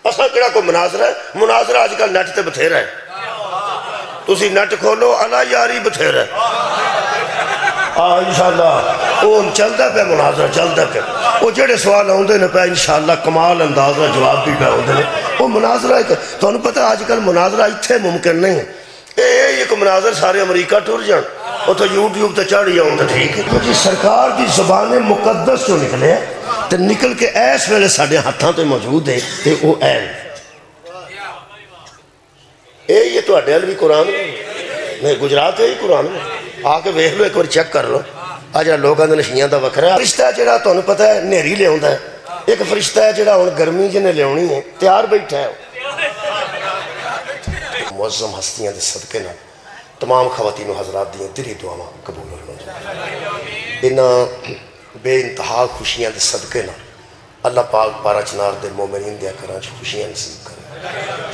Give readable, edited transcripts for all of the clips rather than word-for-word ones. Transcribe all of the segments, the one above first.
اساں کیڑا کوئی مناظرہ ہے؟ مناظرہ آج کل نیٹ تے بتھیرا ہے، تسی نیٹ کھولو اللہ یاری بتھیرا ہے۔ انشاءاللہ وہ چلتا پہ مناظرہ چلتا پہ، وہ جڑے سوال آؤندے نے پہ انشاءاللہ کمال انداز میں جواب بھی پہ آؤندے نے، وہ مناظرہ ہے۔ تو انہوں پتہ آج کل مناظرہ اتھے ممکن نہیں ہے، ایک مناظر سارے امریکہ ٹور جان، وہ تو یوٹیوب تے چڑھ جاؤں تو ٹھیک ہے۔ کیونکہ سرکار کی زبان مقدس جو نکلے تو نکل کے ایس ویلے ساڑھے ہاتھاں تو موجود ہے تو وہ این یہ تو اڈیل بھی قرآن میں گجرات ہے ہی قرآن میں آ کے ویکھ لو ایک بار چیک کر لو۔ آج لوگ آدھے نشیاں دا وکھرا ہے، فرشتہ ہے جڑا تو انہوں پتہ ہے نیری لے ہوندہ ہے، ایک فرشتہ ہے جڑا ان گرمی جنہیں لے ہونی ہے تیار بیٹھا ہے۔ معظم ہستیاں دے صدقے نہ تمام خواتین و حضرات دیئے دلی دعاواں قبول ہو جائے، انہاں بے انتہا خوشیاں دے صدقے نہ اللہ پاک پارا چنار دے مومنین دیا کرانچ خوشیاں نصیب کرے،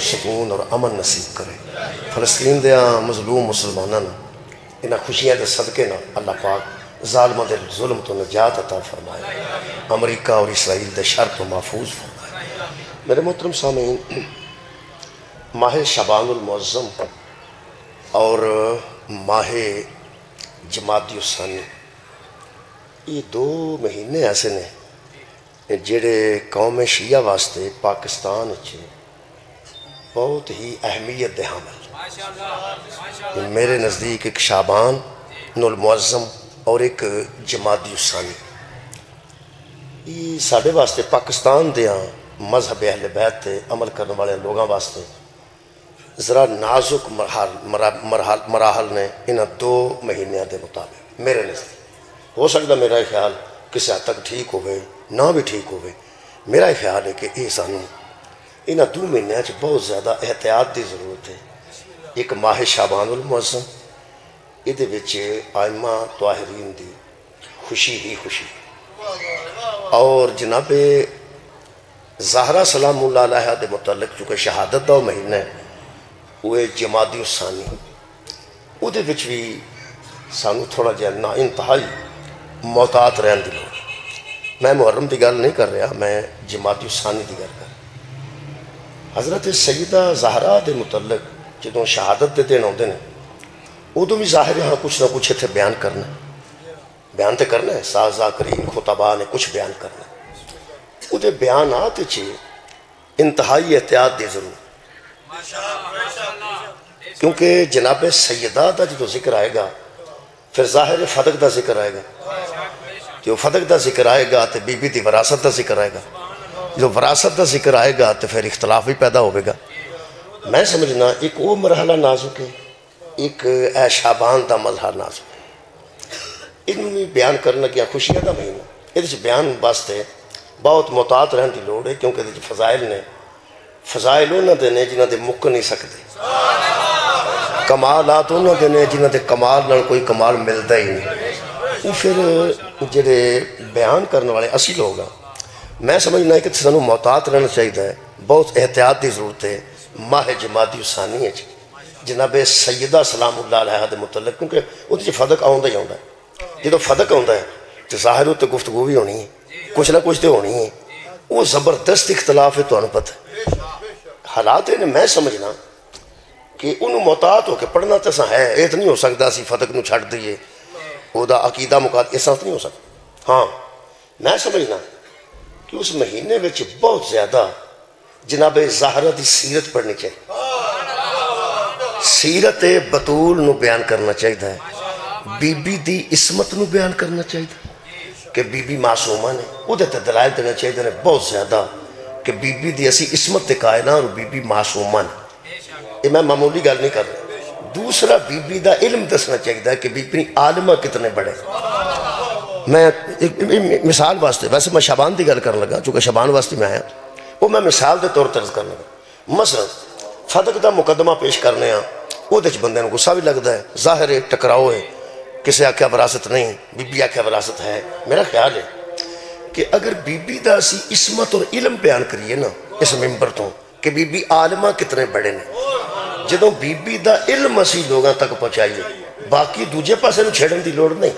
سکون اور امن نصیب کرے، فلسطین دیا مظلوم مسلمانہ نہ انہاں خوشیاں دے صدقے نہ اللہ پاک ظالمہ دے ظلم تو نجات عطا فرمائے، امریکہ اور اسرائیل دے شر تو محفوظ فرمائے۔ میرے محترم سامعین، ماہ شعبان المعظم اور ماہ جمادی الثانی یہ دو مہینے ایسے نے جڑے قوم شیعہ واسطے پاکستان اچھے بہت ہی اہمیت دے حامل۔ میرے نزدیک ایک شعبان المعظم اور ایک جمادی الثانی، یہ ساڑھے واسطے پاکستان دیاں مذہب اہل بیت تے عمل کرنے والے لوگاں واسطے ذرا نازک مراحل نے انہاں دو مہینیاں دے مطابق میرے نزدیک ہو سکتا میرا خیال کسی حد تک ٹھیک ہوئے نہ بھی ٹھیک ہوئے، میرا خیال ہے کہ یہ سانوں انہاں دو مہینیاں چ بہت زیادہ احتیاط دی ضرورت ہے۔ ایک ماہ شعبان المعظم یہ دے وچ آئمہ طاہرین دی خوشی ہی خوشی، اور جناب زہرہ سلام اللہ علیہ دے متعلق چونکہ شہادت دا مہینہ ہے وہ جمادی الثانی، وہ دے وچ بھی سانو تھوڑا جہاں نا انتہائی محتاط رہن دی لوگ۔ میں محرم دی گل نہیں کر رہا، میں جمادی الثانی دی گل کر رہا۔ حضرت سیدہ زہرہ دے متعلق جدوں شہادت دے دن ہوندے نے ادو بھی ظاہر یہاں کچھ نہ کچھ اتنے بیان کرنا ہے، بیان تے کرنا ہے، ساز ذاکرین خطباء نے کچھ بیان کرنا ہے، وہ دے بیانات چی انتہائی احتیاط دے ضرور، کیونکہ جناب سیدہ دا جدو ذکر آئے گا پھر ظاہر فدق دا ذکر آئے گا، جو فدق دا ذکر آئے گا تو بی بی دی وراثت دا ذکر آئے گا، جو وراثت دا ذکر آئے گا تو پھر اختلاف بھی پیدا ہوئے گا۔ میں سمجھنا ایک وہ مرحلہ نازک ہے، ایک اے شعبان دا مرحلہ نازک ہے، انہوں نے بیان کرنا کیا خوشیاں دا مہینہ، یہ بیان واسطے بہت محتاط رہن دی لوڑ ہے، کیونکہ یہ فضائل نے فضائل انہوں نے جنہاں دے مک نہیں سکتے، کمالات انہوں نے جنہاں دے کمال نہ کوئی کمال ملتا ہی نہیں۔ وہ پھر جڑے بیان کرنے والے اسی لوگ ہیں، میں سمجھنا ہے کہ سانو محتاط رہنا چاہیے، بہت احتیاط دی ضرورت ہے ماہ جمادی الثانی ہے جناب سیدہ سلام اللہ علیہ دے متعلق، کیونکہ وہ جو فدق آؤندہ ہی آؤندہ ہے، جدو فدق آؤندہ ہے تو ظاہر تو گفتگو بھی ہونی ہے، کچھ نہ کچھ تو ہونی ہے، وہ زبردست اختلاف ہے تو انہوں پتہ ہے۔ حالات ہے میں سمجھنا کہ انہوں محتاط ہو کے پڑھنا تسا ہے، یہ تو نہیں ہو سکتا اسی فدق نو چھڑ دیئے وہ دا عقیدہ مقاد اس طرح نہیں ہو سکتا۔ ہاں میں سمجھنا کہ اس مہینے میں بہت زیادہ جناب زہرہ دی سیرت پڑھنی چاہیے، سیرت بطول نو بیان کرنا چاہیے، بی بی دی عصمت نو بیان کرنا چاہیے کہ بی بی معصومہ نے وہ دیتے دلائل دینا چاہیے بہت زیادہ کہ بی بی دی اسی عصمت تے کائنہ اور بی بی معصومہ نے، یہ میں معمولی گل نہیں کر رہا۔ دوسرا بی بی دا علم دسنا چاہیے کہ بی بی عالمہ کتنے بڑے۔ میں مثال واسطے ویسے میں شعبان دی گل کرنے لگا، چونکہ شعبان واسطے میں آیا، وہ میں مثال دے طور طرز کرنے لگا۔ مثلا فدق دا مقدمہ پیش کرنے ہیں، وہ دیکھ بندے نے غصہ بھی لگتا ہے، ظاہر ہے ٹکراؤ ہے، کسے آکھیا وراثت نہیں، بی بی آکھیا وراثت ہے۔ میرا خیال ہے کہ اگر بی بی دا اسی عصمت اور علم بیان کریے نا اس ممبر تو کہ بی بی عالمہ کتنے بڑے نے، جدوں بی بی دا علم اسی لوگاں تک پہنچائیے، باقی دوجے پاسے نو چھیڑن دی لوڑ نہیں،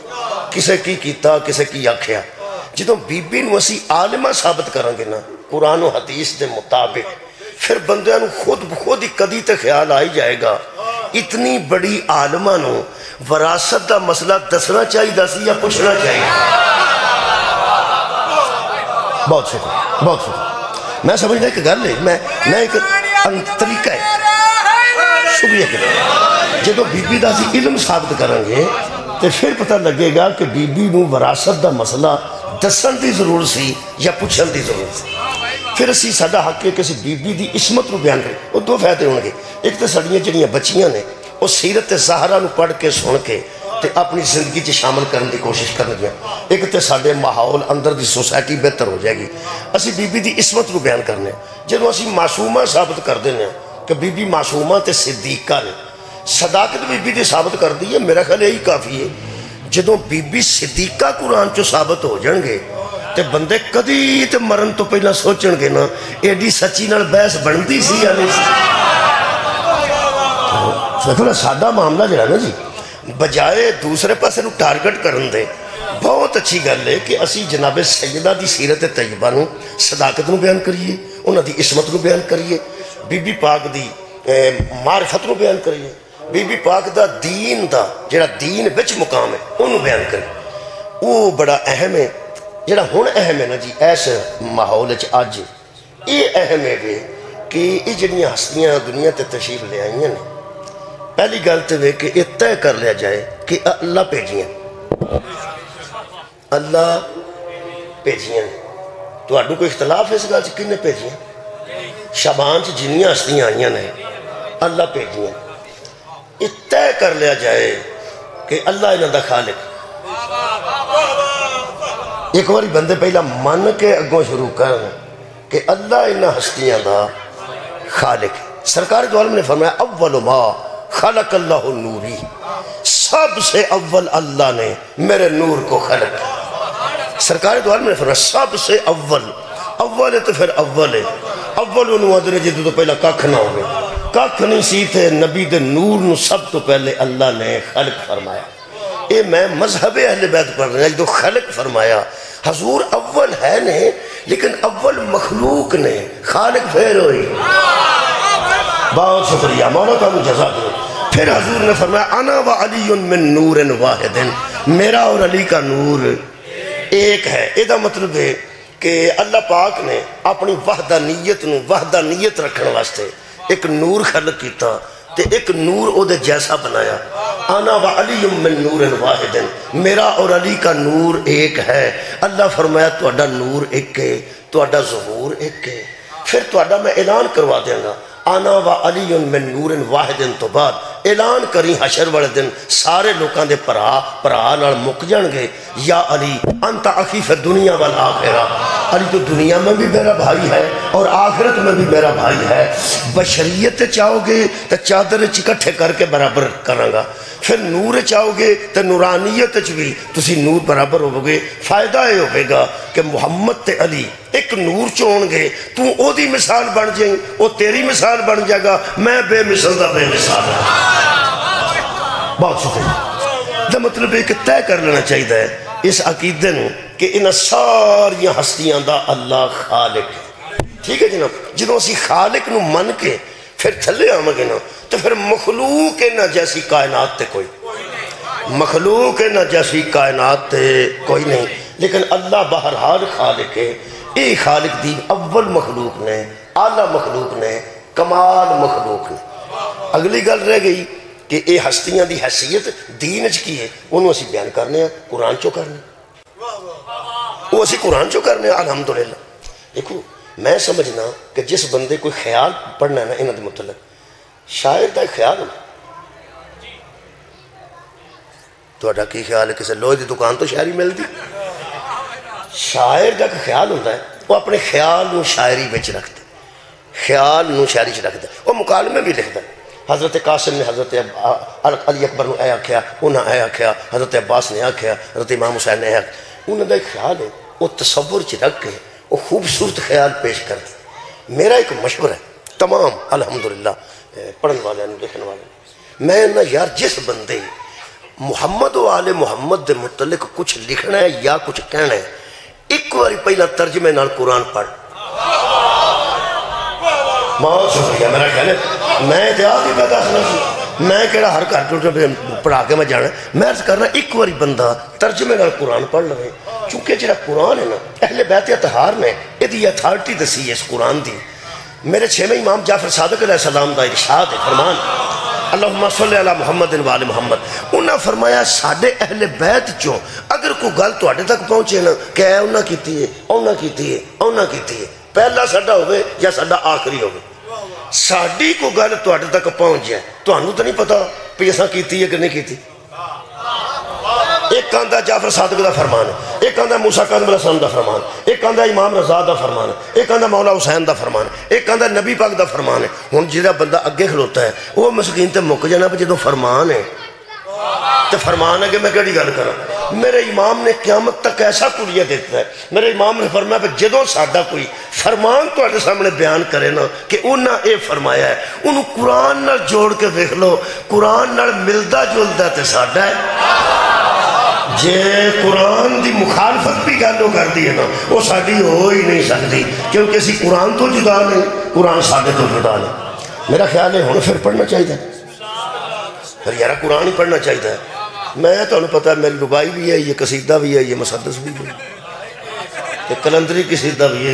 کسے کی کیتا کسے کی آکھیا، جدوں بی بی نو اسی عالمہ ثابت کریں گے نا قرآن و حدیث دے مطابق پھر بندیاں نو خود بخود ہی کدی تے خیال آئی جائے گا اتنی بڑی عالمہ نو وراثت دا مسئلہ دسنا چاہیے دسی یا پوچھنا چاہیے. بہت شکر بہت شکر. میں سمجھنا کہ گل ہے میں ایک طریقہ ہے. شکریہ کہ جدو بی بی دا سی علم ثابت کریں گے تو پھر پتہ لگے گا کہ بی بی نو وراثت دا مسئلہ دسن دی ضرور سی یا پوچھن دی ضرور سی. پھر اسی ساڈا حق ہے کہ اسی بی بی دی عصمت نو بیان کریں. وہ دو فائدے ہوں گے. ایک تو ساڈیاں جڑیاں بچیاں نے وہ سیرت زہرا نو پڑھ کے سن کے تے اپنی زندگی چ شامل کرنے دی کوشش کرن گیا. ایک تے ساڈے ماحول اندر دی سوسائٹی بہتر ہو جائے گی. اسی بی بی دی عصمت نو بیان کرنے جدوں اسی معصومہ ثابت کر دینے کہ بی بی معصومہ تے صدیقہ نے صداقت بی بی دی ثابت کر دی ہے. میرا خیال یہی کافی ہے. جدوں بی بی صدیقہ قرآن چو ثابت ہو جان گے تے بندے کدی تے مرن تو پہلا سوچن گے نا ایڈی سچی نال بحث بنتی سی یا نہیں سی. دیکھو سادہ معاملہ جڑا نا جی بجائے دوسرے پاسے نو ٹارگٹ کرن دے بہت اچھی گل ہے کہ اسی جناب سیدہ دی سیرت طیبہ نو صداقت نو بیان کریے انہاں دی عصمت نو بیان کریے بی بی پاک دی معرفت نو بیان کریے بی بی پاک دا دین دا جڑا دین وچ مقام ہے انہوں بیان کریے. وہ بڑا اہم ہے جڑا ہن اہم ہے نا جی ایس ماحول وچ اج یہ اہم ہے کہ یہ جڑیاں ہستیاں دنیا تے تشریف لے آئیاں نے پہلی گل تو ہے کہ یہ طے کر لیا جائے کہ اللہ بھیجیاں اللہ بھیجیاں تو اڈو کوئی اختلاف ہے اس گل کنے بھیجیاں شابان چ جنیاں ہستیاں آئیاں نے اللہ بھیجیاں. یہ طے کر لیا جائے کہ اللہ انہاں دا خالق. ایک باری بندے پہلا من کے اگوں شروع کر کہ اللہ انہاں ہستیاں دا خالق. سرکار دو عالم نے فرمایا اول ما خلق اللہ نوری سب سے اول اللہ نے میرے نور کو خلق. سرکار دو عالم نے فرمایا سب سے اول ہے تو پھر اول ہے. اول انہوں آدھنے جدو تو پہلا ککھ نہ ہوگے ککھ نہیں سی تھے نبی دے نور نو سب تو پہلے اللہ نے خلق فرمایا. اے میں مذہب اہل بیت پڑھ رہا جدو خلق فرمایا حضور اول ہے نہیں لیکن اول مخلوق نے خالق پھر ہوئی. بہت شکریہ مولا تعالیٰ جزا دو. پھر حضور نے فرمایا انا و علی من نور واحد میرا اور علی کا نور ایک ہے. یہ مطلب ہے کہ اللہ پاک نے اپنی وحدانیت رکھنے واسطے ایک نور خلق کیتا تے ایک نور او دے جیسا بنایا. انا و علی من نور واحد میرا اور علی کا نور ایک ہے. اللہ فرمایا تہاڈا نور ایک ہے تہاڈا ظہور ایک ہے. پھر تہاڈا میں اعلان کروا دیاں گا انا و علی من نور واحد تو بعد اعلان کری حشر والے دن سارے لوکاں دے پرا نال مک جان گے یا علی انت اخی فی دنیا والآخرہ. علی تو دنیا میں بھی میرا بھائی ہے اور آخرت میں بھی میرا بھائی ہے. بشریت چاہو گے تو چادر اکٹھے کر کے برابر کروں گا. پھر نور چاہو گے تو نورانیت بھی تسی نور برابر ہو گے. فائدہ یہ ہوئے گا کہ محمد تے علی ایک نور چون گے تو او دی مثال بن جائیں او تیری مثال بن جائے گا میں بے مثال دا بے مثال ہوں. بہت شکریہ. دا مطلب ہے کہ طے کر لینا چاہیے اس عقیدے نو کہ انہاں ساریاں ہستیاں دا اللہ خالق ہے. ٹھیک ہے جناب جدوں اسی خالق نو من کے پھر تھلے آواں گے نا تو پھر مخلوق نہ جیسی کائنات تے کوئی مخلوق نہ جیسی کائنات تے کوئی نہیں. لیکن اللہ بہرحال خالق ہے. اے خالق دی اول مخلوق نے اعلیٰ مخلوق نے کمال مخلوق نے. اگلی گل رہ گئی کہ اے ہستیاں دی حیثیت دین اچ کی ہے انہوں اسی بیان کرنے ہیں قرآن چو کرنے وہ اسی قرآن چو کرنے ہیں الحمدللہ. دیکھو میں سمجھنا کہ جس بندے کوئی خیال پڑھنا ہے نا انہوں دے متعلق شاعر دا خیال ہونا تو اڈا کی خیال ہے کسے لوہے دی دکان تو شاعری مل دی. شاعر دا خیال ہوتا ہے وہ اپنے خیال نو شاعری بچ رکھتے خیال نو شاعری چ رکھتا وہ مکالمے بھی لکھتا. حضرت قاسم نے حضرت علی اکبر نے اے آکھیا انہاں اے آکھیا حضرت عباس نے آکھیا حضرت امام حسین نے اے آکھیا. انہوں دا ایک خیال ہے وہ تصور چ رکھ کے وہ خوبصورت خیال پیش کر دی. میرا ایک مشورہ ہے تمام الحمدللہ پڑھن والے لکھن والے میں نا یار جس بندے محمد و آل محمد دے متعلق کچھ لکھنا ہے یا کچھ کہنا ہے ایک باری پہلا ترجمے نال قرآن پڑھ بہت شکریہ میرا خیال ہے میں اتحاد ہی پیدا کرنا سی میں کہڑا ہر گھر پڑھا کے میں جانا میں عرض کرنا ایک واری بندہ ترجمے نال قرآن پڑھ لے چونکہ جڑا قرآن ہے نا اہل بیت اطہار نے یہ اتھارٹی دسی ہے اس قرآن دی میرے چھویں امام جعفر صادق علیہ السلام دا ارشاد ہے فرمان اللہم صلی علی محمد و آل محمد انہاں فرمایا ساڈے اہل بیت چوں اگر کوئی گل تواڈے تک پہنچے نا کہ اے انہاں کیتی ہے انہاں کیتی ہے انہاں کیتی ہے پہلا ساڈا ہوئے یا ساڈا آخری ہوئے ساڈی کو گل تواڈے تک پہنچ جائے تانوں تو نہیں پتا کہ اساں کیتی ہے کہ نہیں کیتی ایک کاندہ جعفر صادق دا فرمان ہے ایک کاندہ موسیٰ کاظم علیہ السلام دا فرمان ہے ایک کاندہ امام رضا دا فرمان ہے ایک کاندہ مولا حسین دا فرمان ہے ایک کاندہ نبی پاک دا فرمان ہے ہن جہاں بندہ اگے کھلوتا ہے وہ مسکین تے مک جانا جدوں فرمان ہے تو فرمان ہے کہ میں کیڑی گل کراں میرے امام نے قیامت تک ایسا کلیہ دیتا ہے میرے امام نے فرمایا کہ جدوں ساڈا کوئی فرمان تواڈے سامنے بیان کرے نا کہ انہاں اے فرمایا ہے انہوں قرآن نال جوڑ کے دیکھ لو قرآن نال ملدا جلدا تے ساڈا ہے جے قرآن دی مخالفت بھی گالو کر دی ہے نا وہ ساڑی ہو ہی نہیں سکتی کیونکہ اسی قرآن تو جدا نہیں قرآن ساڑے تو جدا نہیں میرا خیال ہے ہوں پھر پڑھنا چاہیے پھر یارہ قرآن ہی پڑھنا چاہیے میں تو انہوں پتا ہے میری لبائی بھی ہے یہ قصیدہ بھی ہے یہ مسدس بھی ہے یہ کلندری قصیدہ بھی ہے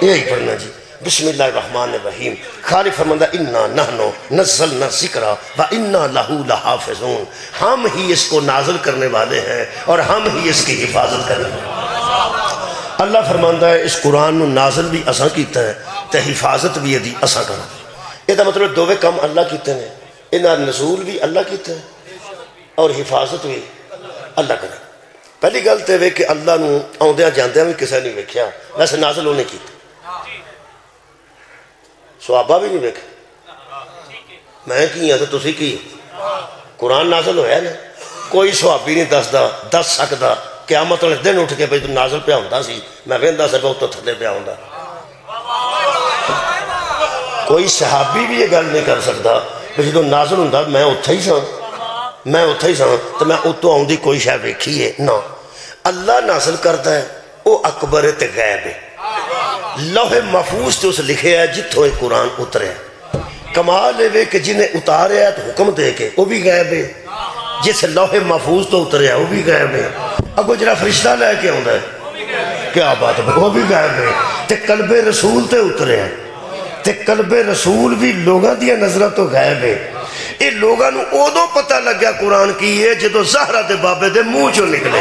یہی پڑھنا جی بسم اللہ الرحمن الرحیم خالق فرماندہ انا نحنو نزلنا ذکرہ و انا لہو لحافظون ہم ہی اس کو نازل کرنے والے ہیں اور ہم ہی اس کی حفاظت کرنے والے اللہ فرماندہ ہے اس قرآن نو نازل بھی اساں کیتا ہے تے حفاظت بھی یدی اساں کرنا یہ دا مطلب دوے کم اللہ کیتے ہیں انہا نزول بھی اللہ کیتے ہیں اور حفاظت بھی اللہ کرنا پہلی گلتے ہوئے کہ اللہ نو آؤندیاں جاندیاں بھی کسے نہیں ویکھیا ویسے نازل ہونے کیتے صحابہ بھی نہیں ویکھے میں کی ہاں تو تسی کی قرآن نازل ہویا نا کوئی صحابی نہیں دس سکتا قیامت والے دن اٹھ کے بھئی تو نازل پہ ہوندا سی میں ویندا سی بہت تو تھلے پہ ہوندا کوئی صحابی بھی یہ گل نہیں کر سکتا کہ جدوں نازل ہوندا میں اتھے ہی ساں تو میں اتوں آؤندی کوئی شے ویکھی ہے نہ اللہ نازل کرتا ہے وہ اکبر تے غیب ہے لوح محفوظ تے اس لکھے ہے جتوں ایک قرآن اترے کمال ہے کہ جنہیں اتارے ہے تو حکم دے کے وہ بھی غیب ہے جس لوح محفوظ تو اترے ہے وہ بھی غیب ہے اگو جرا فرشتہ لے کے ہوندا ہے کیا بات ہے وہ بھی غیب ہے تے قلب رسول تے اترے ہیں تے قلب رسول بھی لوگاں دیا نظرہ تو غیب ہے یہ لوگاں نو اودوں پتہ لگ گیا قرآن کی ہے جدو زہرہ دے بابے دے منہ چوں نکلے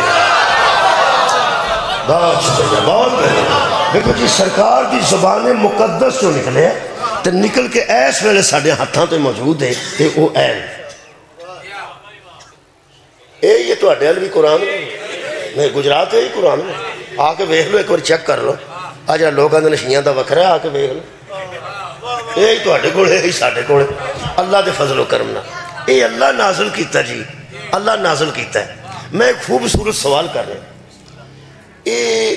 بہت شکریہ بہت بہت دیکھو جی سرکار دی زبان مقدس جو نکلے تو نکل کے ایس ویلے ساڑھے ہاتھاں تو موجود ہے کہ وہ این یہ تو اڈیل بھی قرآن میں گجرات ہے ہی قرآن میں آکے ویکھ لو ایک بار چیک کر لو آج لوگ آندے نشیاں دا وکھرا ہے آکے ویکھ لو یہ تو اڈے کوڑے ہے ساڑھے کوڑے اللہ دے فضل و کرمنا یہ اللہ نازل کیتا جی اللہ نازل کیتا ہے میں ایک خوبصورت سوال کر رہا ہوں یہ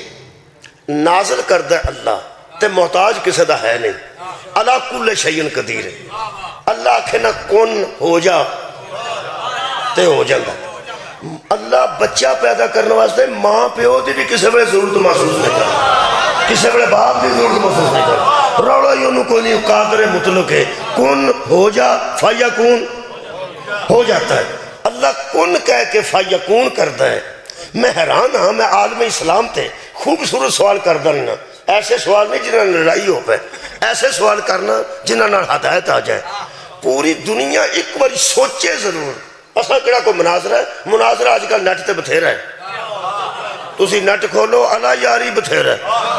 نازل کردہ اللہ تے محتاج کسے دا ہے نہیں اللہ کل شیئن قدیر ہے اللہ آکھے نہ کون ہو جا تے ہو جاندہ اللہ بچہ پیدا کرنے واسطے ماں پیو دی بھی کسے بڑے ضرورت محسوس نہیں کرتا کسے بڑے باپ دی ضرورت محسوس نہیں کرتا روڑا یونو کوئی نہیں قادر مطلق ہے کون ہو جا فیکون ہو جاتا ہے اللہ کن کہہ کے فیکون کرتا ہے میں حیران ہاں میں عالم اسلام تے خوبصورت سوال کردہ نہیں نا ایسے سوال نہیں جنہاں لڑائی ہو پہ ایسے سوال کرنا جنہاں ہدایت آ جائے پوری دنیا ایک بار سوچے ضرور اساں کڑا کو مناظرہ ہے مناظرہ آج کل نیٹ تے بتھیرا ہے تسی نیٹ کھولو اللہ یاری بتھیرا ہے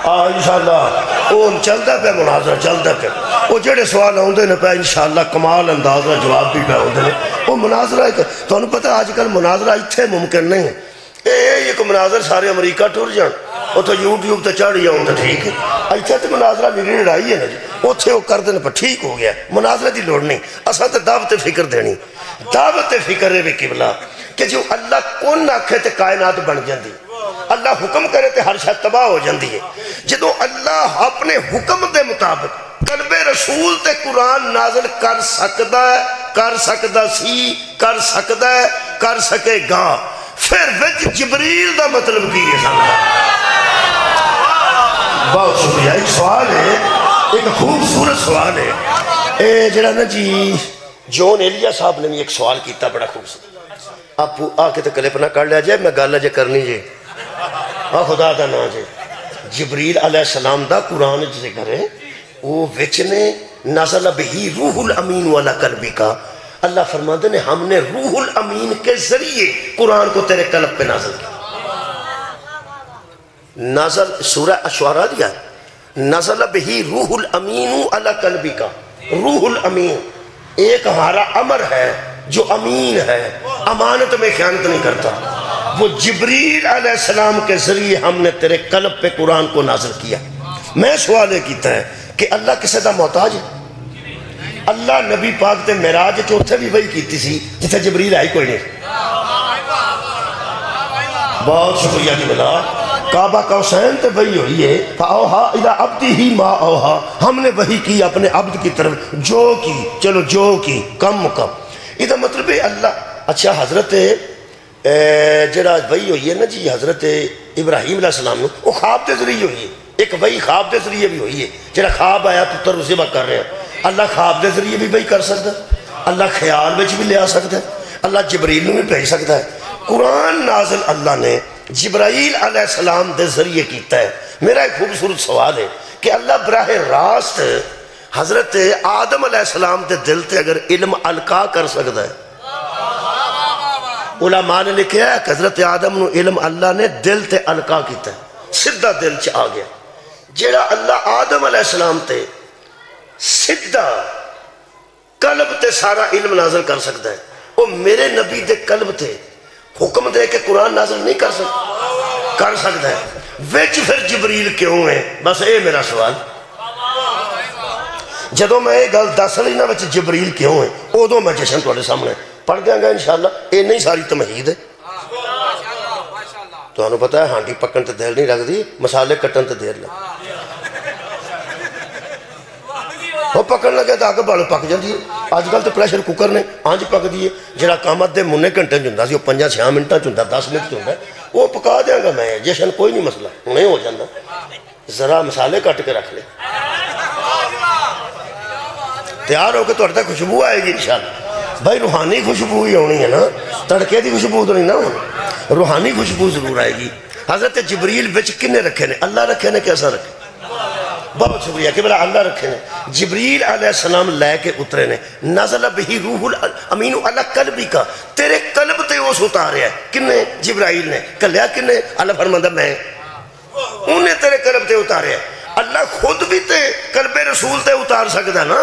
انشاءاللہ وہ چلتا پہ مناظرہ چلتا پہ وہ جڑے سوال ہوندے نے پہ انشاءاللہ کمال اندازہ جواب بھی پہ ہوندے نے وہ مناظرہ ہے تو انہوں پتہ آج کل مناظرہ اتھے ممکن نہیں ہے یہ کو مناظر سارے امریکہ ٹور جان وہ تو یوٹیوب تے چڑھ جاؤں تو ٹھیک ہے اتھے تے مناظرہ بھی لڑائی ہے نا جی اتھے وہ کر دینے پر ٹھیک ہو گیا مناظرہ دی لوڑ نہیں اساں تے دعوت فکر دینی دعوت فکر ہے بھی قبلہ کہ جو اللہ کون آکھے تے کائنات بن جاندی اللہ حکم کرے تے ہر شاید تباہ ہو جاندی ہے جدو اللہ اپنے حکم دے مطابق قلب رسول تے قرآن نازل کر سکدا سی کر سکدا ہے کر سکے گا پھر وچ جبریل دا مطلب کی ہے بہت شکریہ ایک سوال ہے ایک خوبصورت سوال ہے اے جڑا نا جی جون ایلیا صاحب نے بھی ایک سوال کیتا بڑا خوبصورت آپ آ کے تو کلپ نہ کر لیا جائے میں گل جے کرنی جے خدا دا نا جے جبریل علیہ السلام دا قرآن ذکر ہے وہ وچ نے نزل بہی روح الامین والا قلبی کا اللہ فرماتے نے ہم نے روح الامین کے ذریعے قرآن کو تیرے قلب پہ نازل کیا نازل سورہ اشعراء دیا نزل بہی روح الامین علی قلبی کا روح الامین ایک ہمارا امر ہے جو امین ہے امانت میں خیانت نہیں کرتا وہ جبریل علیہ السلام کے ذریعے ہم نے تیرے قلب پہ قرآن کو نازل کیا میں سوال یہ کیتا ہے کہ اللہ کسے دا محتاج ہے اللہ نبی پاک تے معراج چوتھے بھی وہی کیتی سی جتھے جبریل آئی کوئی نہیں بہت شکریہ جی بلا کعبہ کا حسین تے وہی ہوئی ہے فَأَوْحَا إِلَىٰ عَبْدِهِ مَا أَوْحَا ہم نے وہی کی اپنے عبد کی طرف جو کی چلو جو کی کم ادھا مطلب ہے اللہ اچھا حضرت جڑا وہی ہوئی ہے نا جی حضرت ابراہیم علیہ السلام نے وہ خواب دے ذریعے ہوئی ہے ایک وہی خواب دے ذریعے بھی ہوئی ہے جڑا خواب آیا پتر ذبح کر رہے ہیں اللہ خواب دے ذریعے بھی وہی کر سکتا ہے اللہ خیال وچ بھی لے آ سکتا ہے اللہ جبریل میں بھی بھیج سکتا ہے قرآن نازل اللہ نے جبرائیل علیہ السلام دے ذریعے کیتا ہے میرا ایک خوبصورت سوال ہے کہ اللہ براہ راست حضرت آدم علیہ السلام دے دل تے اگر علم القا کر سکتا ہے علماء نے لکھا ہے کہ حضرت آدم نو علم اللہ نے دل تے القا کیتا ہے سدھا دل چ آ گیا جیڑا اللہ آدم علیہ السلام تے سدھا قلب تے سارا علم نازل کر سکتا ہے وہ میرے نبی دے قلب تے حکم دے کے قرآن نازل نہیں کر سکتا ہے وچ پھر جبریل کیوں ہے بس اے میرا سوال جدو میں یہ گل دس لینا وچ جبریل کیوں ہے ادو میں جشن تھوڑے سامنے پڑھ دیا گا انشاءاللہ یہ نہیں ساری تمہید ہے تو انہوں پتا ہے ہانڈی پکن تے دیر نہیں رکھ دی مسالے کٹن تے دیر لگ وہ پکڑ لگے تو آگے بالو پک جاندی ہے آج کل تو پریشر کوکر نے آنج پک دیئے جڑا قامت دے منے گھنٹے چندہ سی وہ 5-6 منٹا چندہ 10 منٹ چندہ وہ پکا دیا گا میں جشن کوئی نہیں مسئلہ انہیں ہو جاندہ ذرا مسالے کٹ کے رکھ لے تیار ہو کے تو اردہ خوشبو آئے گی انشاءاللہ بھائی روحانی خوشبو ہی ہونی ہے نا تڑکے دی خوشبو تو نہیں نا ہونا روحانی خوشبو ضرور آئے گی حضرت جبریل بچ کنے رکھے نے اللہ رکھے نے کیسا رکھے بہت شکریہ کہ بلا اللہ رکھے نے جبریل علیہ السلام لے کے اترے نے نزل بہی روح الامین علی قلبی کا تیرے قلب تے اس اتارے ہے کنے جبرائیل نے کلیا کنے اللہ فرماندہ میں انہیں تیرے قلب تے اتارے ہے اللہ خود بھی تے قلب رسول تے اتار سکتا نا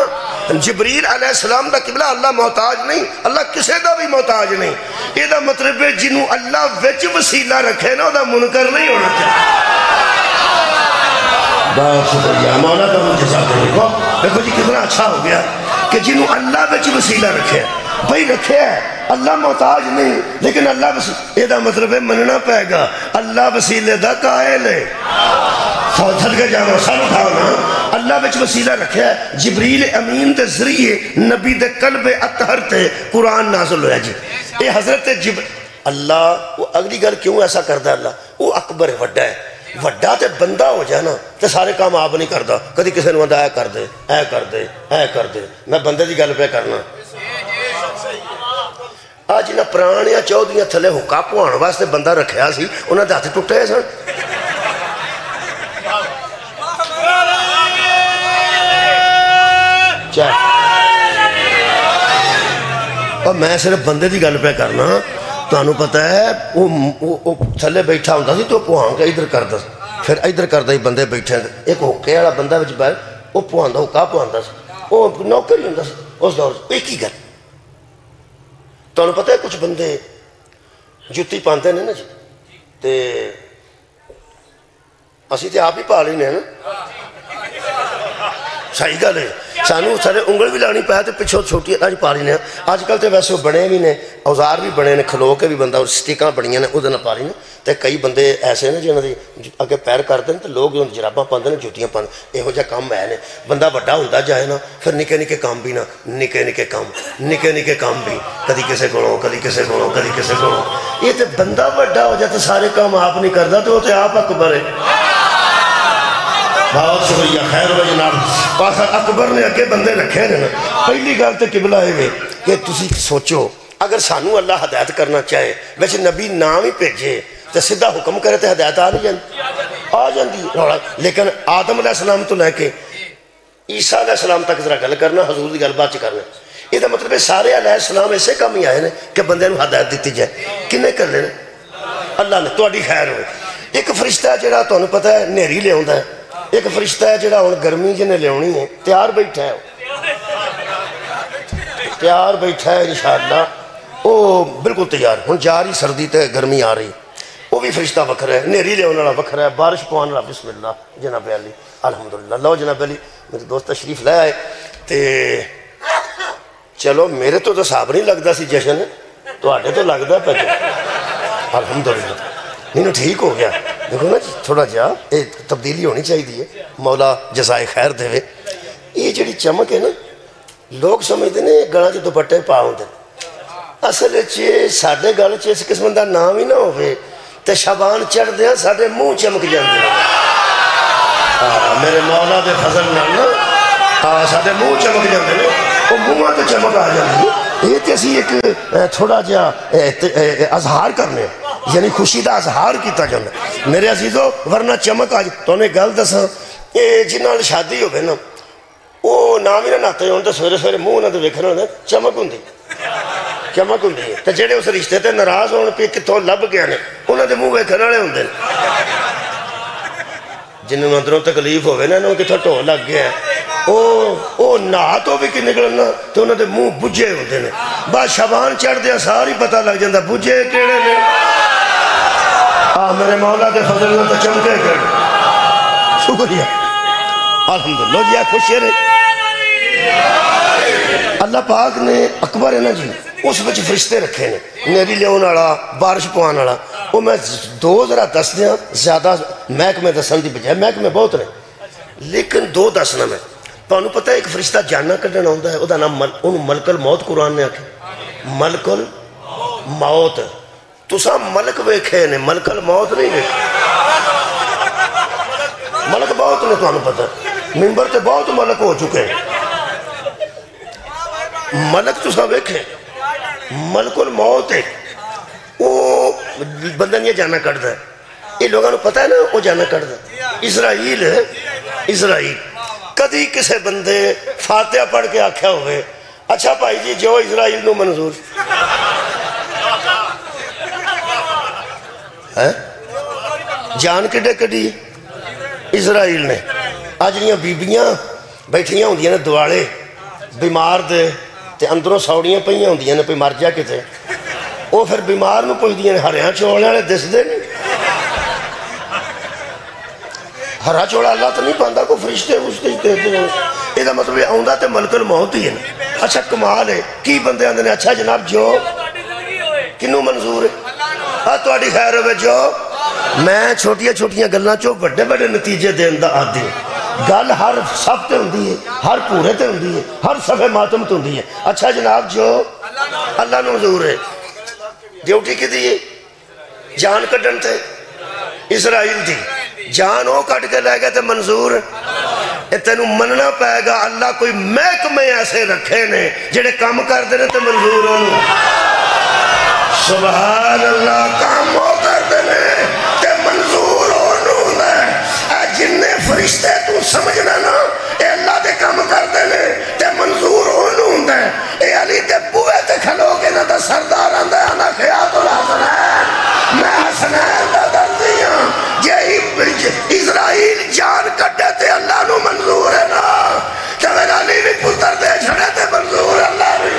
جبریل علیہ السلام دا قبلہ اللہ محتاج نہیں اللہ کسے دا بھی محتاج نہیں یہ دا مطلب ہے جنہوں اللہ وچ وسیلہ رکھے نا دا منکر نہیں ہونا چاہتا بہت شکریہ مولا کا مجھے ساتھ دیکھو دیکھو جی کتنا اچھا ہو گیا کہ جنہوں اللہ بچ وسیلہ رکھے بھئی رکھے ہے اللہ محتاج نہیں لیکن اللہ وسیلہ یہ دا مطلب ہے مننا پائے گا اللہ وسیلے دا قائل ہے صدقہ جانا سر اٹھاؤ نا اللہ بچ وسیلہ رکھے ہے جبریل امین دے ذریعے نبی دے قلب اطہر تے قرآن نازل ہویا جی اے حضرت اللہ وہ اگلی گل کیوں ایسا کردہ اللہ وہ اکبر ہے وڈا ہے وڈا تے بندہ ہو جائے نا تے سارے کام آپ نہیں کرتا کدی کسی نے بندہ اے کر دے اے کر دے اے کر دے میں بندے دی گل پہ کرنا آج انہاں پرانیاں چودھریاں تھلے حکا پوان واسطے بندہ رکھیا سی انہاں دے ہاتھ ٹوٹے سن اور میں صرف بندے دی گل پہ کرنا تو انہوں پتہ ہے وہ تھلے بیٹھا ہوندہ سی تو پوہاں کے ادھر کردہ پھر ادھر کردہ ہی بندے بیٹھے ایک ہوکے والا بندہ وچ باہر وہ پوہاں دا ہوکا پوہاں دا سی وہ نوکر ہی ہوندہ سی اس دور ایک ہی گل تو انہوں پتہ ہے کچھ بندے جتی پاندے نے نا جی تے اسی تے آپ ہی پا لینے ہیں نا صحیح گل ہے سانو سارے انگل بھی لانی پایا تو پچھو چھوٹی آج پا لینے آج کل تو ویسے بنے بھی نے اوزار بھی بنے نے کھلو کے بھی بندہ سٹیکاں بڑیاں نے ادھر نہ پا لینے تو کئی بندے ایسے ہیں جنہوں نے اگے پیر کرتے ہیں تو لوگ جراباں پاندے نے جوتیاں پاندے یہو جہا کام ہے نے بندہ بڑا ہوتا جائے نا پھر نکے نکے کام بھی نا نکے نکے کام بھی کدی کسے کولوں کدی کسے کولوں کدی کسے کولوں یہ تو بندہ بڑا ہو جائے تو سارے کام آپ نہیں کرتا تو وہ تو آپ اکبر ہے بہت شکریہ خیر ہو جناب پاسا اکبر نے اگے بندے رکھے نا پہلی گل تو قبلہ ہے کہ تسی سوچو اگر سانو اللہ ہدایت کرنا چاہے ویسے نبی نام ہی بھیجے تو سیدھا حکم کرے تو ہدایت آ نہیں جاندی آ جاندی لیکن آدم علیہ السلام تو لے کے عیسیٰ علیہ السلام تک ذرا گل کرنا حضور دی گل بات کرنا یہ مطلب ہے سارے علیہ السلام ایسے کام ہی آئے ہیں کہ بندے نو ہدایت دیتی جائے کنے کر لینا اللہ نے تہاڈی خیر ہوئے ایک فرشتہ ہے جڑا تانوں پتہ ہے نیری لے آوندا ہے ایک فرشتہ ہے جڑا ہن گرمی جنے لے آنی ہے تیار بیٹھا ہے تیار بیٹھا ہے انشاءاللہ وہ بالکل تیار ہن جا رہی سردی تے گرمی آ رہی وہ بھی فرشتہ وکھرا ہے نیری لے آنے والا وکھرا ہے بارش پوان والا بسم اللہ جناب علی الحمدللہ لو جناب علی میرے دوست تشریف لے آئے تے چلو میرے تو حساب نہیں لگتا سی جشن تواڈے تو لگتا پہ الحمدللہ نہیں ٹھیک ہو گیا دیکھو نا تھوڑا جا تبدیلی ہونی چاہیے مولا جزائے خیر دے یہ جڑی چمک ہے نا لوگ سمجھتے ہیں گلاں چ دوپٹے پا ہوندے اصل ساڈے گل چ اس قسم دا نام ہی نہ ہوئے تے شبان چڑھ دیا ساڈے منہ چمک جاندے میرے مولا دے فضل نال نا ساڈے منہ چمک جاندے نے وہ منہ تو چمک آ جاندی یہ تے اسی ایک تھوڑا جا اظہار کرنے یعنی خوشی دا اظہار کیتا جاندہ میرے عزیزو ورنہ چمک آج تو نے گل دساں جنہاں شادی ہو گئے نا وہ نام ہی نہ ناتے ہوں تو سویرے سویرے منہ نہ تو ویکھنا ہوتا چمک ہوندی چمک ہوندی ہے تو جڑے اس رشتے تے ناراض ہونے پہ کتوں لب گیا نے انہوں دے منہ ویکھن والے ہوندے جنہوں اندروں تکلیف ہوئے نا انہوں کتوں ٹو لگ گیا ہے وہ نہا تو بھی کی نکلنا تو انہوں دے منہ بجھے ہوتے ہیں بس شبان چڑھ دیا ساری پتہ لگ جاندہ بجھے کیڑے نے میرے مولا دے فضل نے تو چمکے کیڑے شکریہ الحمدللہ جی خوشی رہے اللہ پاک نے اکبر ہے نا جی اس وچ فرشتے رکھے نے نیری لیون والا بارش پوان والا وہ میں دو ذرا دس دیا زیادہ محکمے دسن دی بجائے محکمے بہت نے لیکن دو دسنا میں تانوں پتہ ہے ایک فرشتہ جاننا کڈن آوندا ہے اودا نام ملک الموت قرآن نے آکھیا ملک الموت تساں ملک ویکھے نے ملک الموت نہیں ویکھے ملک بہت نے تانوں پتہ ممبر تے بہت ملک ہو چکے ہیں ملک تساں ویکھے ملک الموت ہے وہ بندہ نہیں جانا کٹدا ہے یہ لوگوں نے پتہ ہے نا وہ جانا کٹدا ہے اسرائیل ہے اسرائیل کدی کسے بندے فاتحہ پڑھ کے آکھیا ہوئے اچھا بھائی جی جو اسرائیل نو منظور جان کڈے کڈی اسرائیل نے آج جڑیاں بیبیاں بیٹھیاں ہوندیاں نے دوالے بیمار دے تے اندروں سوڑیاں پہیاں ہوندیاں نے پہ مر جا کتے وہ پھر بیمار نو پوچھدیاں نے ہریاں چولے والے دس دے نہیں ہرا چوڑا اللہ تو نہیں پاندہ کو فرشتے اس کے دیتے ہیں یہ مطلب ہے آؤندہ تے ملک الموت ہی ہے نا اچھا کمال ہے کی بندے آندے نے اچھا جناب جو کنوں منظور ہے تو آڈی خیر ہوئے جو میں چھوٹیاں چھوٹیاں گلنا چو بڑے بڑے نتیجے دین دا آدھی گل ہر سب تے ہوندی ہے ہر پورے تے ہوندی ہے ہر صفحے ماتم تے ہوندی ہے اچھا جناب جو اللہ نو منظور ہے ڈیوٹی کی دی جان کڈن تے اسرائیل دی جان ہو کٹ کے لے گئے تے منظور تینوں مننا پائے گا اللہ کوئی محکمے ایسے رکھے نے جڑے کام کر دینے تے منظور ہوں سبحان اللہ کام ہو کر دینے تے منظور ہوں اے جننے فرشتے تو سمجھنا نا اے اللہ دے کام کر دینے تے منظور ہوں اے علی تے بوئے تے کھلو کے نا تے سردار آندہ ہے انا خیات الحسنین میں حسنین دا دردیاں اسرائیل جان کٹے تے اللہ نو منظور ہے نا کہ میرا علی بھی پتر دے چھڑے تے منظور ہے اللہ بھی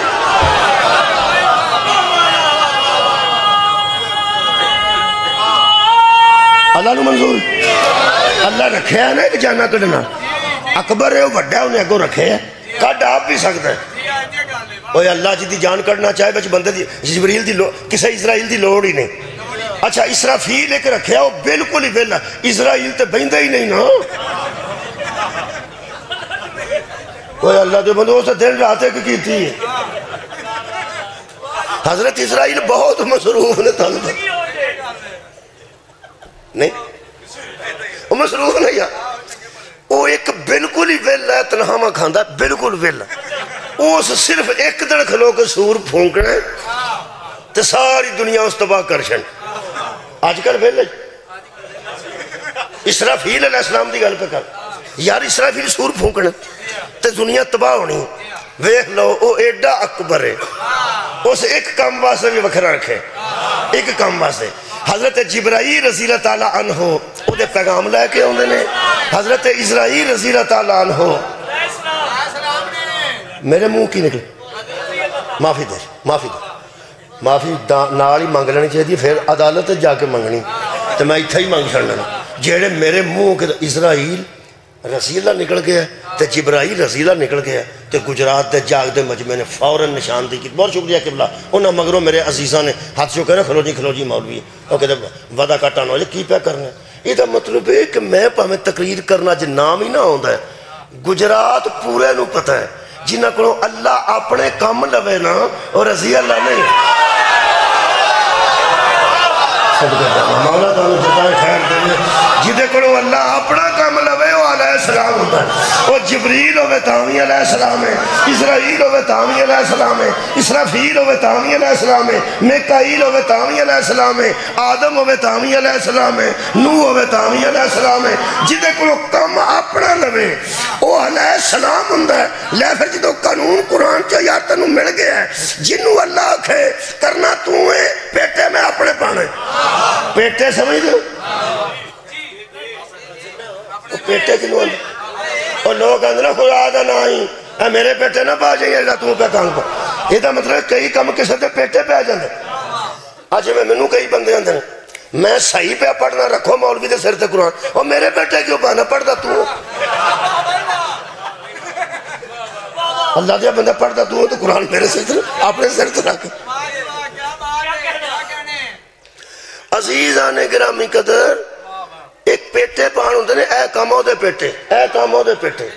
اللہ نو منظور اللہ رکھے ہے نا ایک جانا کٹنا اکبر ہے وہ بڑھا انہیں اگو رکھے ہے کٹ آپ بھی سکتا ہے اوہ اللہ جی دی جان کٹنا چاہے بچ بندے دی جبریل دی کسے اسرائیل دی لوڑ ہی نہیں اچھا اسرافیل ایک رکھیا وہ بالکل ہی بیلا اسرائیل تے بہندہ ہی نہیں نا کوئی اللہ دے بندوں سے دن راتے کی تھی حضرت اسرائیل بہت مصروف نے طالبہ نہیں وہ مصروف نہیں وہ ایک بالکل ہی ویل ہے تنہاواں کھاندا بالکل ویل اس صرف ایک دن کھلو کے سور پھونکنا تے ساری دنیا اس تباہ کر چھن آج کل ویل ہے اسرافیل علیہ السلام دی گل پہ کر یار اسرافیل سور پھونکنا تے دنیا تباہ ہونی ویکھ لو وہ ایڈا اکبر ہے اس ایک کام واسطے بھی وکھرا رکھے ایک کام واسطے حضرت جبرائیل رضی اللہ تعالیٰ عنہ وہ دے پیغام لے کے ہوندے نے حضرت اسرائیل رضی اللہ تعالیٰ عنہ میرے منہ کی نکلے معافی نال ہی مانگ لینی چاہیے پھر عدالت جا کے منگنی تو میں اتھا ہی مانگ چھڑنا جیڑے میرے منہ کے اسرائیل رضی اللہ نکل گیا تے جبرائیل رضی اللہ نکل گیا تے گجرات دے جاگ دے مجمع نے فوراً نشاندہی کی بہت شکریہ قبلہ انہاں مگروں میرے عزیزاں نے ہاتھ جو کہہ رہے کھلو جی مولوی وہ کہتے وعدہ کٹا نہ ہو جائے کی پہ کرنا ہے یہ مطلب ہے کہ میں پاہمیں تقریر کرنا جو نام ہی نہ ہوتا ہے گجرات پورے نو پتہ ہے جنہاں کو اللہ اپنے کام لوے نا اور رضی اللہ نہیں مولا تعالیٰ جتائیں خیر دے جدے کو اللہ اپنا کام لوے وہ علیہ السلام ہوتا ہے وہ جبریل ہوئے تاوی علیہ السلام ہے اسرائیل ہوئے تاوی علیہ السلام ہے اسرافیل ہوئے تاوی علیہ السلام ہے میکائیل ہوئے تاوی علیہ السلام ہے آدم ہوئے تاوی علیہ السلام ہے نوح ہوئے تاوی علیہ السلام ہے جدے کو کام اپنا لوے وہ علیہ السلام ہوتا ہے لے پھر جدو قانون قرآن چا یار تنو مل گیا ہے جنہوں اللہ آکھے کرنا تو ہے پیٹے میں اپنے پانے پیٹے سمجھ دو وہ پیٹے کنو اندر اور لوگ اندر خدا دا نائی اے میرے پیٹے نہ پا جائیں اللہ تم پہ کام پر یہ دا مطلب کئی کم کسے دے پیٹے پہ آ جاندے آج میں منو کئی بندے اندر میں صحیح پہ پڑھنا رکھو مولوی دے سر تے قرآن اور میرے پیٹے کیوں پانا پڑھتا تو اللہ دیا بندہ پڑھتا تو تو قرآن میرے سر تے اپنے سر تے رکھ عزیزان گرامی قدر ایک پیٹے پان ہوندے نے اے کاموں دے پیٹے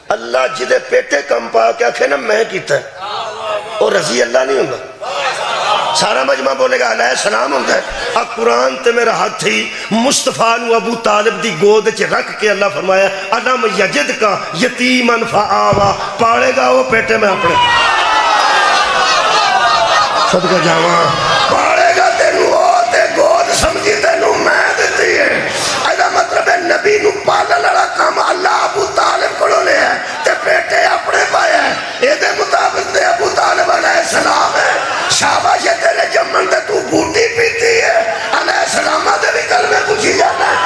اللہ جدے پیٹے کم پا کیا کہنا میں کیتا ہے اور رضی اللہ نہیں ہوندہ سارا مجمع بولے گا علیہ السلام ہوندہ ہے اب قرآن تے میرا حد تھی مصطفیٰ نو ابو طالب دی گود چے رکھ کے اللہ فرمایا علم یجد کا یتیمن فآوا پاڑے گا وہ پیٹے میں اپنے صدقہ جاواں پاڑے گا تینو سمجھی تینو میں دیتی ہے ایدہ مطلب ہے نبی نو پالا لڑا کام اللہ ابو طالب کو لے ہے تے بیٹے اپنے پائے ہیں ایدے مطابق دے ابو طالب علیہ السلام ہے شاباش یہ تیرے جمن دے تو بوٹی پیتی ہے علیہ السلام دے بھی کلمے پوچھی جانا ہے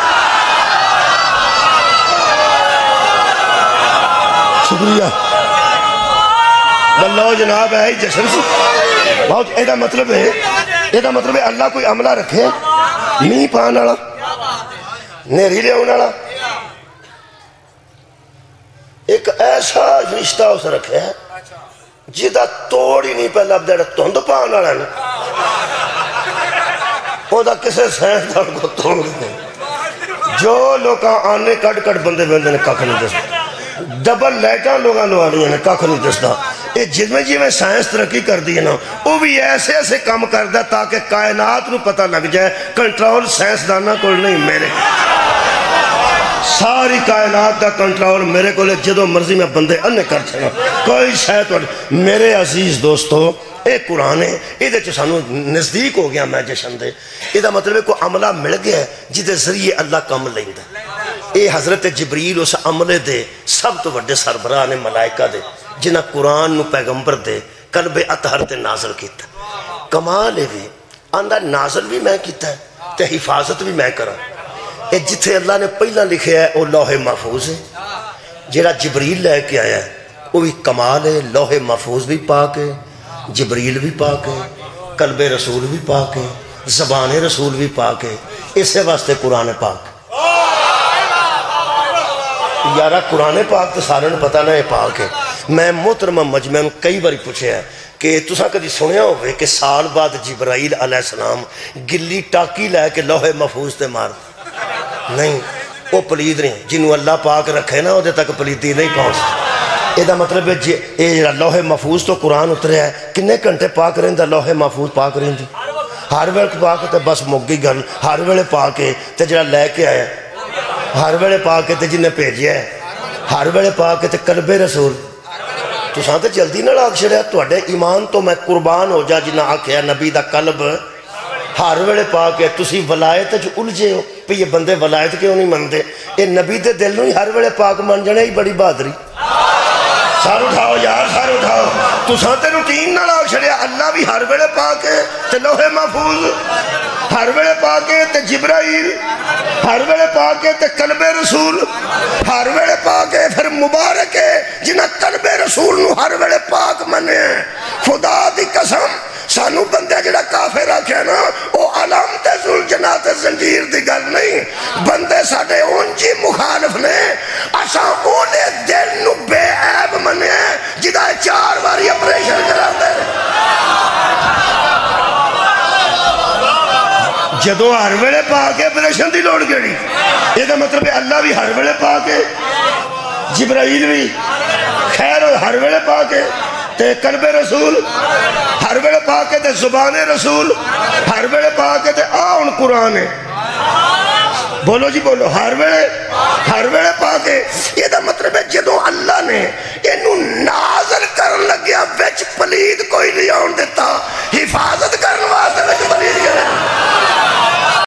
شکریہ بلو جناب ہے جشن سے بہت ایدہ مطلب ہے اللہ کوئی عملہ رکھے نہیں پان آڑا نیری لے ہونا آڑا ایک ایسا رشتہ اسے رکھے ہے جدہ توڑی نہیں پہ لب دیڑا تو اندو پان آڑا ہے وہ دا کسے سینس دار کو توڑ دیں جو لوگاں آنے کٹ بندے نے کاکھ نہیں دستا ڈبل لیٹاں لوگاں لوانی ہیں کاکھ نہیں دستا جس میں سائنس ترقی کر دی ہے نا وہ بھی ایسے کام کر دا تاکہ کائنات نو پتہ لگ جائے کنٹرول سائنس دانا کو نہیں میرے ساری کائنات دا کنٹرول میرے کو لے جدو مرضی میں بندے انہیں کر چھنا کوئی شاید میرے عزیز دوستو ایک قرآن ہے یہ دے چسانو نزدیک ہو گیا میں جشن دے یہ دا مطلب ہے کوئی عملہ مل گیا ہے جدے ذریعے اللہ کم لیں دے اے حضرت جبریل اس عملے دے سب تو بڑے سربراہ نے ملائکہ دے جنہ قرآن نو پیغمبر دے قلب اطہر تے نازل کیتا کمال ہے بھی آندہ نازل بھی میں کیتا ہے تے حفاظت بھی میں کرا اے جتھے اللہ نے پہلا لکھے ہے وہ لوح محفوظ ہے جیڑا جبریل لے کے آیا ہے وہ بھی کمال ہے لوح محفوظ بھی پاک ہے جبریل بھی پاک ہے قلب رسول بھی پاک ہے زبان رسول بھی پاک ہے اسے واسطے قرآن پاک یارہ قرآن پاک تو سارے نے پتہ نہ ہے پاک ہے میں محترمہ مجمع میں کئی باری پوچھے ہیں کہ تساں کدی سنیا ہوئے کہ سال بعد جبرائیل علیہ السلام گلی ٹاکی لے کے لوح محفوظ تے مار نہیں وہ پلید نہیں جنہوں اللہ پاک رکھے نا وہ دے تک پلیدی نہیں پہنچ یہ دا مطلب ہے یہ لوح محفوظ تو قرآن اترے ہے کنے گھنٹے پاک رہن دا لوح محفوظ پاک رہن دی ہر ویلے پاک تے بس مگی گل ہر ویلے پاک ہے تے جڑا لے کے آیا ہر ویلے پاک ہے تے جنہیں بھیجیا ہے ہر ویلے پا کے تے قلب رسول تساں تے جلدی نہ آکھ چھڑیا تواڈے ایمان تو میں قربان ہو جا جنہاں آکھیا نبی دا قلب ہر ویلے پا کے تسی ولایت جو الجھے ہو پہ یہ بندے ولایت کیوں نہیں مندے اے نبی دے دل نوں ہی ہر ویلے پاک من جانے ہی بڑی بہادری سار اٹھاؤ یار سار اٹھاؤ تساں تے روٹین نہ لاگ چھڑیا اللہ بھی ہر ویلے پا کے تے لوح محفوظ ہر ویلے پا کے تے جبرائیل ہر ویلے پا کے تے قلب رسول ہر ویلے پا کے پھر مبارک ہے جنہ قلب رسول نو ہر ویلے پاک منے خدا دی قسم سانو بندے جڑا کافر رکھے نا او علامت ذوالجناحت زنجیر دی گل نہیں بندے ساڑے اونجی مخالف نے اساں اونے دل نو بے عیب منے جدہ 4 باری اپریشن کرا دے جدو ہر ویلے پا کے اپریشن دی لوڑ گئی یہ دا مطلب ہے اللہ بھی ہر ویلے پا کے جبرائیل بھی خیر ہر ویلے پا کے تے قلب رسول ہر ویلے پا کے تے زبان رسول ہر ویلے پا کے تے آن قرآن ہے بولو جی بولو ہر ویلے پا کے یہ دا مطلب ہے جدو اللہ نے انہوں نازل کرن لگیا ویچ پلید کوئی نہیں آن دیتا حفاظت